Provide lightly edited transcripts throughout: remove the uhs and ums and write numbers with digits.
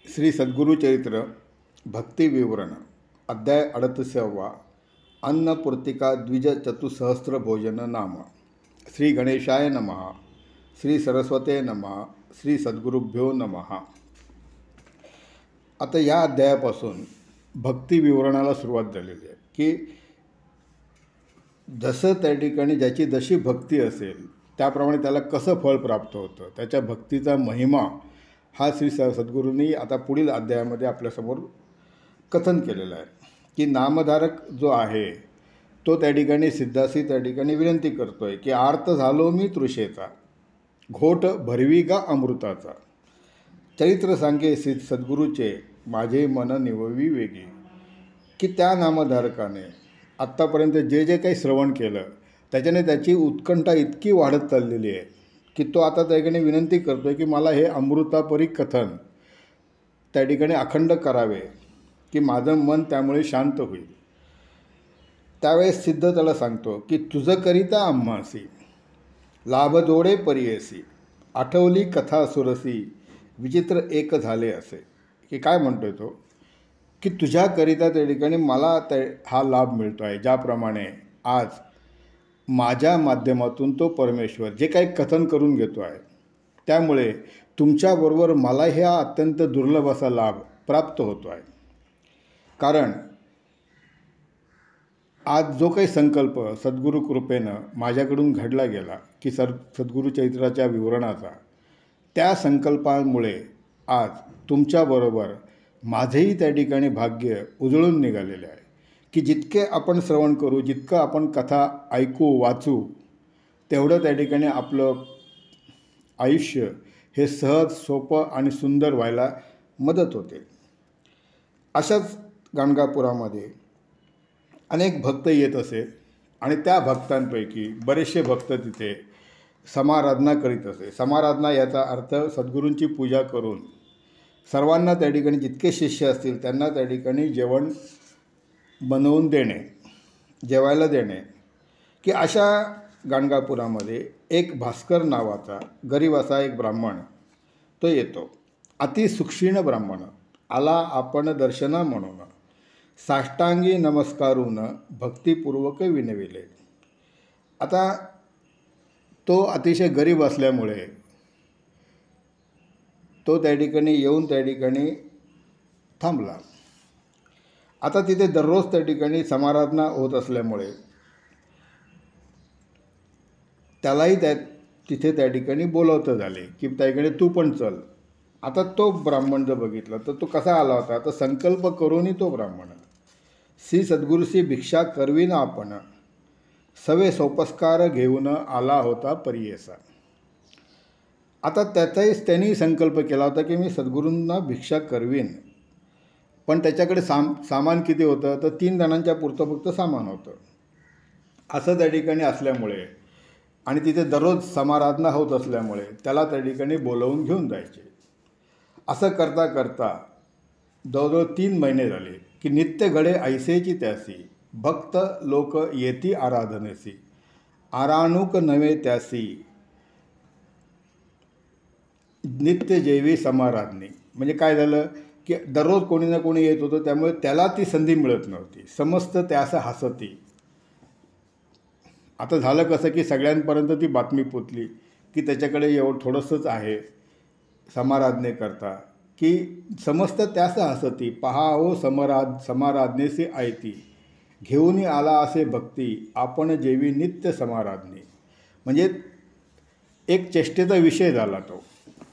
श्री सद्गुरुचरित्र भक्ती विवरण अध्याय 38 अन्नपूर्तिका द्विज चतुसहस्र भोजन नाम। श्री गणेशाय नमः। श्री सरस्वते नमः। श्री सद्गुरुभ्यो नमः। आता या अध्यायापासून भक्ती विवरणाला सुरुवात झालेली आहे की जसं त्या ठिकाणी ज्याची जशी भक्ती असेल त्याप्रमाणे त्याला कसं फळ प्राप्त होतं, त्याच्या भक्तीचा महिमा हा श्री सद्गुरूंनी आता पुढील अध्यायामध्ये आपल्यासमोर कथन केलेलं आहे की नामधारक जो आहे तो त्या ठिकाणी सिद्धासी त्या ठिकाणी विनंती करतो आहे की आर्त झालो मी तृषेचा, घोट भरवी गा अमृताचा, चरित्र सांगे सद्गुरूचे माझे मन निववी वेगी. की त्या नामधारकाने आत्तापर्यंत जे जे काही श्रवण केलं त्याच्याने त्याची उत्कंठा इतकी वाढत चाललेली आहे की तो आता त्या ठिकाणी विनंती करतो आहे की मला हे अमृतापरी कथन त्या ठिकाणी अखंड करावे की माझं मन त्यामुळे शांत होईल. त्यावेळेस सिद्ध त्याला सांगतो की तुझं करिता आम्हासी लाभ जोडे परियसी, आठवली कथा सुरसी विचित्र एक झाले असे. की काय म्हणतोय तो की तुझ्याकरिता त्या ठिकाणी मला हा लाभ मिळतो आहे, ज्याप्रमाणे आज माझ्या माध्यमातून तो परमेश्वर जे काही कथन करून घेतो आहे त्यामुळे तुमच्याबरोबर मला हा अत्यंत दुर्लभ असा लाभ प्राप्त होतो आहे. कारण आज जो काही संकल्प सद्गुरू कृपेनं माझ्याकडून घडला गेला की सद्गुरू चरित्राच्या विवरणाचा, त्या संकल्पामुळे आज तुमच्याबरोबर माझेही त्या ठिकाणी भाग्य उजळून निघालेले आहे की जितके आपण श्रवण करू, जितकं आपण कथा ऐकू वाचू, तेवढं त्या ठिकाणी आपलं आयुष्य हे सहज सोपं आणि सुंदर व्हायला मदत होते. अशाच गाणगापुरामध्ये अनेक भक्त येत असे आणि त्या भक्तांपैकी बरेचसे भक्त तिथे समाराधना करीत असे. समाराधना याचा अर्थ सद्गुरूंची पूजा करून सर्वांना त्या ठिकाणी जितके शिष्य असतील त्यांना त्या ठिकाणी जेवण बनवून देणे, जेवायला देणे. की अशा गाणगापुरामध्ये एक भास्कर नावाचा गरीब असा एक ब्राह्मण तो येतो. अतिसूक्षीण ब्राह्मण आला आपण दर्शना म्हणून, साष्टांगी नमस्कारून भक्तिपूर्वक विनविले. आता तो अतिशय गरीब असल्यामुळे तो त्या ठिकाणी येऊन त्या ठिकाणी थांबला. आता तिथे दररोज त्या ठिकाणी समाराधना होत असल्यामुळे त्यालाही तिथे त्या ठिकाणी बोलवतं झाले की त्या ठिकाणी तू पण चल. आता तो ब्राह्मण जर बघितलं तर तो कसा आला होता, तर संकल्प करूनही तो ब्राह्मण श्री सद्गुरूशी भिक्षा करवीन आपण, सवे सोपस्कार घेऊन आला होता परियेसा. आता त्यांनी संकल्प केला होता की मी सद्गुरूंना भिक्षा करवीन, पण त्याच्याकडे सामान किती होतं, तर 3 जणांच्या पुरतं फक्त सामान होतं. असं त्या ठिकाणी असल्यामुळे आणि तिथे दररोज समाराधना होत असल्यामुळे त्याला त्या ठिकाणी बोलवून घेऊन जायचे. असं करता करता जवळजवळ 3 महिने झाले की नित्य घडे ऐसेची त्यासी, भक्त लोक येती आराधनेसी, आराणूक नवे त्यासी नित्य जैवी समाराधनी. म्हणजे काय झालं की दररोज कोणी ना कोणी येत होतं, त्यामुळे त्याला ती संधी मिळत नव्हती. समस्त त्यास हसती. आता झालं कसं की सगळ्यांपर्यंत ती बातमी पोचली की त्याच्याकडे एवढं थोडंसंच आहे समाराधनेकरता, की समस्त त्यास हसती, पहा हो समाराधनेसी आयती, घेऊन आला असे भक्ती आपण जेवी नित्य समाराधनी. म्हणजे एक चेष्टेचा विषय झाला तो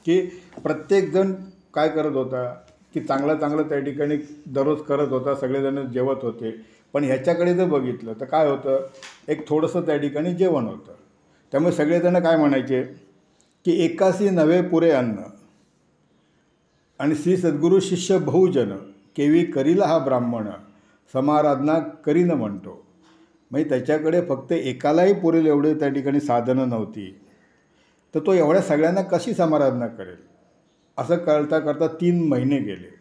की प्रत्येकजण काय करत होता की चांगलं त्या ठिकाणी दररोज करत होता, सगळेजण जेवत होते. पण ह्याच्याकडे जर बघितलं तर काय होतं, एक थोडंसं त्या ठिकाणी जेवण होतं. त्यामुळे सगळेजण काय म्हणायचे की एकासी नव्हे पुरे अन्न, आणि श्री सद्गुरू शिष्य बहुजन, केवी करीला हा ब्राह्मण, समाराधना करीन म्हणतो. म्हणजे त्याच्याकडे फक्त एकालाही पुरेल एवढे त्या ठिकाणी साधनं नव्हती, तर तो एवढ्या सगळ्यांना कशी समाराधना करेल. असं करता करता 3 महिने गेले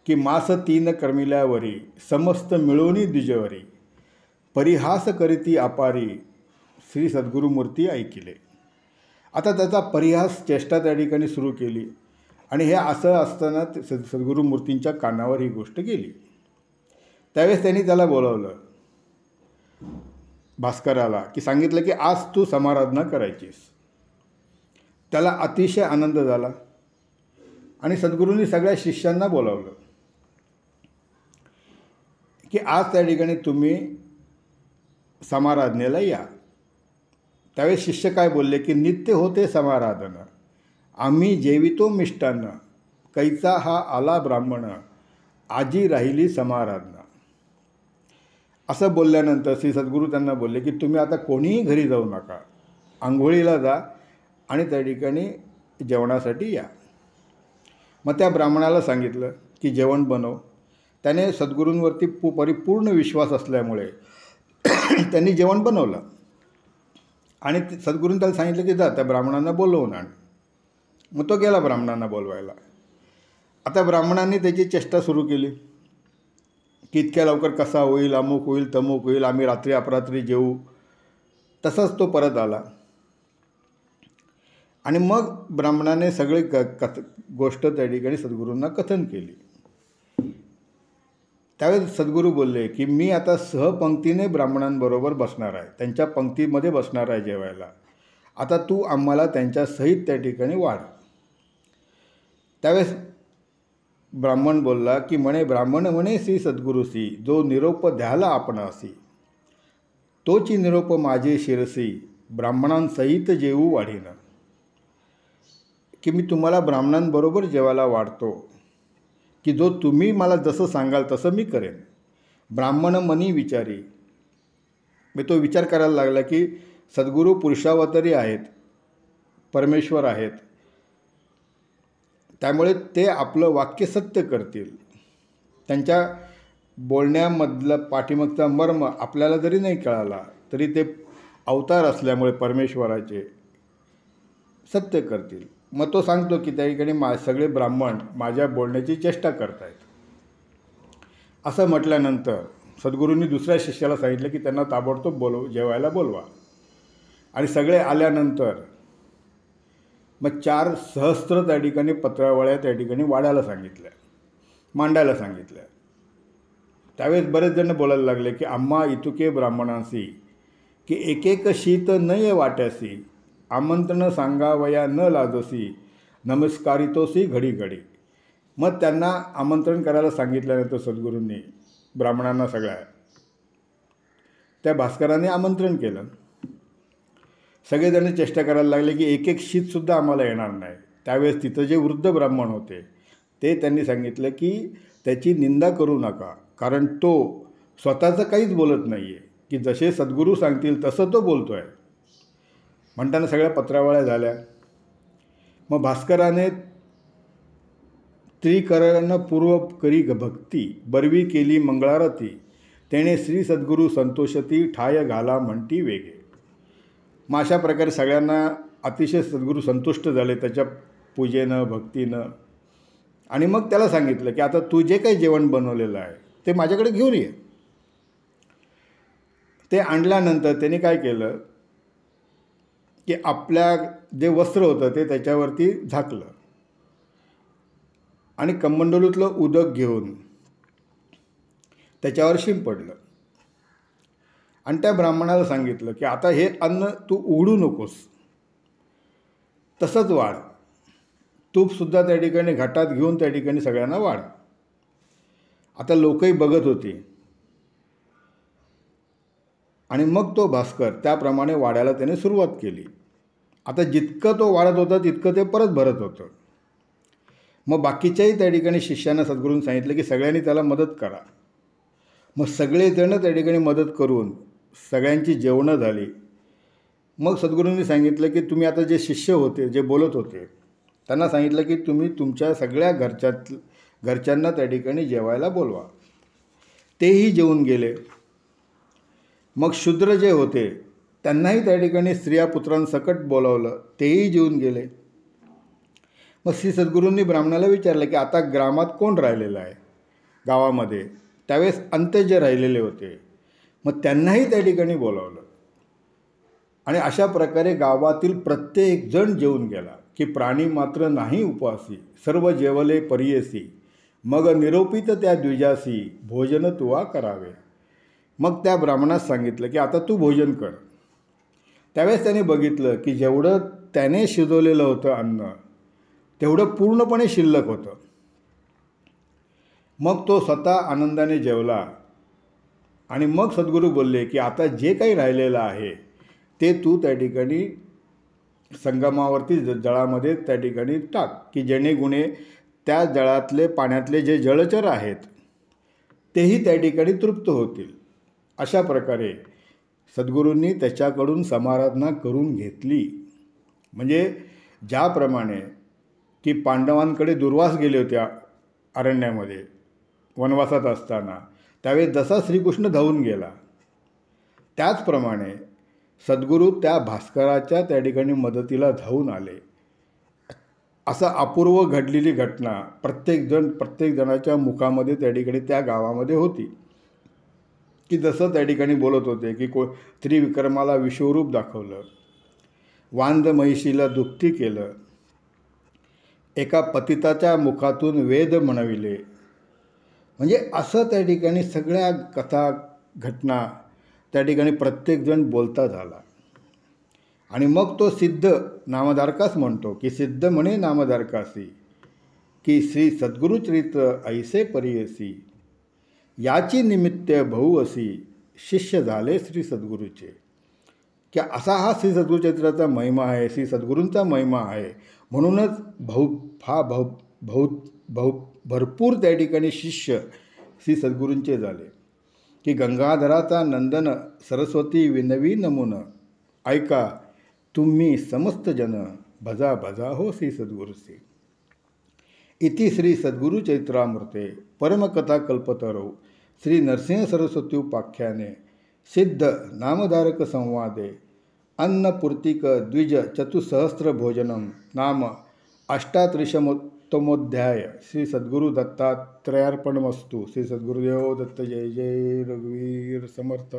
की मास 3 कर्मिल्यावरी, समस्त मिळवणी द्विजवरी, परिहास करीती अपारी, श्री सद्गुरुमूर्ती ऐकिले. आता त्याचा परिहास चेष्टा त्या ठिकाणी सुरू केली आणि हे असं असताना सद्गुरुमूर्तींच्या कानावर ही गोष्ट गेली. त्यावेळेस त्यांनी त्याला बोलावलं भास्कराला, की सांगितलं की आज तू समाराधना करायचीस. त्याला अतिशय आनंद झाला आणि सद्गुरूंनी सगळ्या शिष्यांना बोलावलं की आज त्या ठिकाणी तुम्ही समाराधनेला या. त्यावेळेस शिष्य काय बोलले की नित्य होते समाराधन, आम्ही जेवितो मिष्टान्न, कैचा हा आला ब्राह्मण, आजी राहिली समाराधना. असं बोलल्यानंतर श्री सद्गुरू त्यांना बोलले की तुम्ही आता कोणीही घरी जाऊ नका, आंघोळीला जा आणि त्या ठिकाणी जेवणासाठी या. मग त्या ब्राह्मणाला सांगितलं की जेवण बनव. त्याने सद्गुरूंवरती परिपूर्ण विश्वास असल्यामुळे त्यांनी जेवण बनवलं आणि सद्गुरूंनी त्याला सांगितलं की जा त्या ब्राह्मणांना बोलवून आण. मग तो गेला ब्राह्मणांना बोलवायला. आता ब्राह्मणांनी त्याची चेष्टा सुरू केली की इतक्या लवकर कसा होईल, अमुक होईल, तमुक होईल, आम्ही रात्री अपरात्री जेवू. तसाच तो परत आला आणि मग ब्राह्मणाने सगळी गोष्ट त्या ठिकाणी सद्गुरूंना कथन केली. त्यावेळेस सद्गुरू बोलले की मी आता सहपंक्तीने ब्राह्मणांबरोबर बसणार आहे, त्यांच्या पंक्तीमध्ये बसणार आहे जेवायला. आता तू आम्हाला त्यांच्या सहित त्या ठिकाणी वाढ. त्यावेळेस ब्राह्मण बोलला की म्हणे ब्राह्मण म्हणे श्री सद्गुरूसी, जो निरोप द्याला आपणासी, तोची निरोप माझे शिरसी, ब्राह्मणांसहित जेवू वाढीन. की मी तुम्हाला ब्राह्मणांबरोबर जेवायला वाढतो, की जो तुम्ही मला जसं सांगाल तसं मी करेन. ब्राह्मण मनी विचारी. मी तो विचार करायला लागला की सद्गुरू पुरुषावतारी आहेत, परमेश्वर आहेत, त्यामुळे ते आपलं वाक्य सत्य करतील. त्यांच्या बोलण्यामधलं पाठीमागचा मर्म आपल्याला जरी नाही कळाला तरी ते अवतार असल्यामुळे परमेश्वराचे सत्य करतील. मग तो सांगतो की त्या ठिकाणी सगळे ब्राह्मण माझ्या बोलण्याची चेष्टा करत आहेत. असं म्हटल्यानंतर सद्गुरूंनी दुसऱ्या शिष्याला सांगितलं की त्यांना ताबडतोब जेवायला बोलवा. आणि सगळे आल्यानंतर मग 4 सहस्त्र त्या ठिकाणी पत्रावळ्या त्या ठिकाणी वाढायला सांगितल्या, मांडायला सांगितल्या. त्यावेळेस बरेच जण बोलायला लागले की आम्हा इतुके ब्राह्मणांसी, की एक एक शीत नये वाट्यासी, आमंत्रण सांगावया न लाजसी, नमस्कारितोसी घडी घडी. मग त्यांना आमंत्रण करायला सांगितल्यानंतर सद्गुरूंनी ब्राह्मणांना सगळ्या त्या भास्कराने आमंत्रण केलं. सगळेजण चेष्टा करायला लागले की एक एक शीतसुद्धा आम्हाला येणार नाही. त्यावेळेस तिथं जे वृद्ध ब्राह्मण होते ते त्यांनी सांगितलं की त्याची निंदा करू नका, कारण तो स्वतःचं काहीच बोलत नाही आहे, की जसे सद्गुरू सांगतील तसं तो बोलतो आहे. म्हणताना सगळ्या पत्रावळ्या झाल्या. मग भास्कराने त्रिकरण पूर्व करी भक्ती, बरवी केली मंगळारती, तेणे श्री सद्गुरू संतोषती, ठाय घाला म्हणती वेगे. मग अशा प्रकारे सगळ्यांना अतिशय सद्गुरू संतुष्ट झाले त्याच्या पूजेनं, भक्तीनं. आणि मग त्याला सांगितलं की आता तू जे काही जेवण बनवलेलं आहे ते माझ्याकडे घेऊन ये. ते आणल्यानंतर त्याने काय केलं की आपल्या जे वस्त्र होतं ते त्याच्यावरती झाकलं आणि कमंडलूतलं उदक घेऊन त्याच्यावर शिंपडलं आणि त्या ब्राह्मणाला सांगितलं की आता हे अन्न तू उघडू नकोस, तसंच वाढ. तूपसुद्धा त्या ठिकाणी घाटात घेऊन त्या ठिकाणी सगळ्यांना वाढ. आता लोकही बघत होती आणि मग तो भास्कर त्याप्रमाणे वाढायला त्याने सुरुवात केली. आता जितकं तो वाढत होता तितकं ते परत भरत होतं. मग बाकीच्याही त्या ठिकाणी शिष्यांना सद्गुरूंनी सांगितलं की सगळ्यांनी त्याला मदत करा. मग सगळेजण त्या ठिकाणी मदत करून सगळ्यांची जेवणं झाली. मग सद्गुरूंनी सांगितलं की तुम्ही आता जे शिष्य होते, जे बोलत होते, त्यांना सांगितलं की तुम्ही तुमच्या सगळ्या घरच्यांना त्या ठिकाणी जेवायला बोलवा. तेही जेवून गेले. मग शूद्र जे होते त्यांनाही त्या ठिकाणी स्त्रिया पुत्रांसकट बोलावलं, तेही जेवून गेले. मग श्री सद्गुरूंनी ब्राह्मणाला विचारलं की आता ग्रामात कोण राहिलेलं आहे गावामध्ये. त्यावेळेस अंत्यजे राहिलेले होते. मग त्यांनाही त्या ठिकाणी बोलावलं आणि अशा प्रकारे गावातील प्रत्येक जण जेवून गेला. की प्राणी मात्र नाही उपवासी, सर्व जेवले परियसी, मग निरोपित त्या द्विजासी, भोजन तुवा करावे. मग त्या ब्राह्मणास सांगितलं की आता तू भोजन कर. त्यावेळेस त्याने बघितलं की जेवढं त्याने शिजवलेलं होतं अन्न तेवढं पूर्णपणे शिल्लक होतं. मग तो स्वतः आनंदाने जेवला आणि मग सद्गुरू बोलले की आता जे काही राहिलेलं आहे ते तू त्या ठिकाणी संगमावरती जळामध्ये त्या ठिकाणी टाक, की जेणेगुणे त्या जळातले पाण्यातले जे जलचर आहेत तेही त्या ठिकाणी तृप्त होतील. अशा प्रकारे सद्गुरूंनी त्याच्याकडून समाराधना करून घेतली. म्हणजे ज्याप्रमाणे की पांडवांकडे दुर्वास गेले होते अरण्यामध्ये वनवासात असताना, त्यावेळी जसा श्रीकृष्ण धावून गेला त्याचप्रमाणे सद्गुरू त्या भास्कराच्या त्या ठिकाणी मदतीला धावून आले. असं अपूर्व घडलेली घटना प्रत्येक जणाच्या मुखामध्ये त्या ठिकाणी त्या गावामध्ये होती. की जसं त्या ठिकाणी बोलत होते की त्रिविक्रमाला विश्वरूप दाखवलं, वांद महिषीला दुःखी केलं, एका पतिताच्या मुखातून वेद म्हणविले. म्हणजे असं त्या ठिकाणी सगळ्या कथा घटना त्या ठिकाणी प्रत्येकजण बोलता झाला. आणि मग तो सिद्ध नामधारकास म्हणतो की सिद्ध म्हणे नामधारकासी, की श्री सद्गुरुचरित्र ऐसे परियसी, याची निमित्त भाऊ असी, शिष्य झाले श्री सद्गुरूचे. की असा हा श्री सद्गुरुचरित्राचा महिमा आहे, श्री सद्गुरूंचा महिमा आहे. म्हणूनच भरपूर त्या ठिकाणी शिष्य श्री सद्गुरूंचे झाले. की गंगाधराचा नंदन सरस्वती विनवी नमुन, ऐका तुम्ही समस्त जन, भजा भजा हो श्री सद्गुरूचे. इति श्री सद्गुरुचरित्रामृते परमकथा कल्पतरो श्री नरसिंह सरस्वती उपाख्याने सिद्ध नामधारक संवादे अन्नपूर्तिक द्विज चतुसहस्र भोजनम नाम अष्टात्रिशतमोध्याय. श्री सद्गुरु दत्तात्रयार्पणमस्तु. श्री सद्गुरुदेव दत्त. जय जय रघुवीर समर्थ.